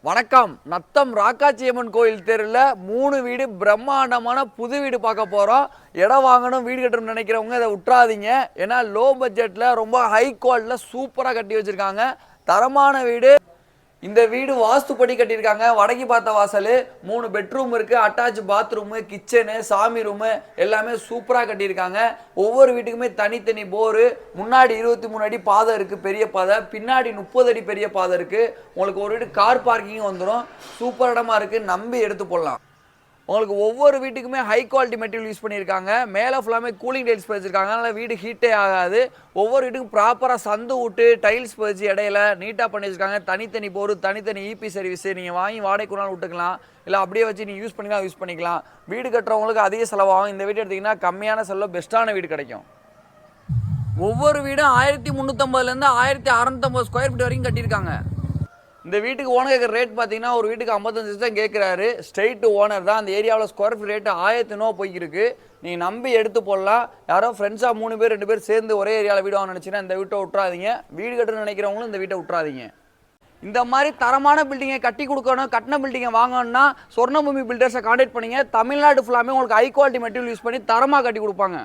வணக்கம். நத்தம் ராக்காச்சியம்மன் கோயில் தெருவில் 3 வீடு பிரம்மாண்டமான புது வீடு பார்க்க போகிறோம். இடம் வாங்கணும், வீடு கட்டணும்னு நினைக்கிறவங்க இதை விட்றாதீங்க. ஏன்னா லோ பட்ஜெட்டில் ரொம்ப ஹை குவாலிட்டியில் சூப்பராக கட்டி வச்சுருக்காங்க. தரமான வீடு. இந்த வீடு வாஸ்துப்படி கட்டியிருக்காங்க. வடக்கு பார்த்த வாசல், 3 பெட்ரூம் இருக்குது, அட்டாச் பாத்ரூமு, கிச்சனு, சாமி ரூமு எல்லாமே சூப்பராக கட்டியிருக்காங்க. ஒவ்வொரு வீட்டுக்குமே தனித்தனி போரு. முன்னாடி 23 அடி பாதை இருக்குது, பெரிய பாதை. பின்னாடி 30 அடி பெரிய பாதை இருக்குது. உங்களுக்கு ஒரு வீடு கார் பார்க்கிங் வந்துடும். சூப்பர் இடமா இருக்குது, நம்பி எடுத்து போடலாம். உங்களுக்கு ஒவ்வொரு வீட்டுக்குமே ஹை குவாலிட்டி மெட்டீரியல் யூஸ் பண்ணியிருக்காங்க. மேலே ஃபுல்லாமே கூலிங் டைல்ஸ் பதிச்சிருக்காங்க. அதனால் வீடு ஹீட்டே ஆகாது. ஒவ்வொரு வீட்டுக்கும் ப்ராப்பராக சந்து விட்டு டைல்ஸ் பதிச்சு இடையில நீட்டாக பண்ணி வச்சுருக்காங்க. தனித்தனி போர், தனித்தனி இபி சர்வீஸ். நீங்கள் வாங்கி வாடகைக்கு நாள் விட்டுக்கலாம், இல்லை அப்படியே வச்சு நீங்கள் யூஸ் பண்ணிக்கலாம். வீடு கட்டுறவங்களுக்கு அதிக செலவாகும். இந்த வீடு எடுத்திங்கன்னா கம்மியான செலவு பெஸ்ட்டான வீடு கிடைக்கும். ஒவ்வொரு வீடும் 1350லேருந்து 1650 ஸ்கொயர் ஃபீட் வரைக்கும் கட்டியிருக்காங்க. இந்த வீட்டுக்கு ஓனர் கேட்குற ரேட் பார்த்தீங்கன்னா ஒரு வீட்டுக்கு 55 தான் கேட்குறாரு. ஸ்ட்ரெயிட் ஓனர் தான். அந்த ஏரியாவில் ஸ்கொயர் ஃபீட் ரேட்டு 1000 போய்க்கிருக்கு. நீங்கள் நம்பி எடுத்து போடலாம். யாரோ ஃப்ரெண்ட்ஸாக 3 பேர் 2 பேர் சேர்ந்து ஒரே ஏரியாவில் வீடு வாங்க நினச்சின்னா இந்த வீட்டை விட்றாதீங்க. வீடு கட்டணும்னு நினைக்கிறவங்களும் இந்த வீட்டை விட்றாதீங்க. இந்த மாதிரி தரமான பில்டிங்கை கட்டி கொடுக்கணும், கட்டின பில்டிங்கை வாங்கணும்னா சொர்ணபூமி பில்டர்ஸை கான்டாக்ட் பண்ணிங்க. தமிழ்நாடு ஃபுல்லாமே உங்களுக்கு ஹை குவாலிட்டி மெட்டீரியல் யூஸ் பண்ணி தரமாக கட்டி கொடுப்பாங்க.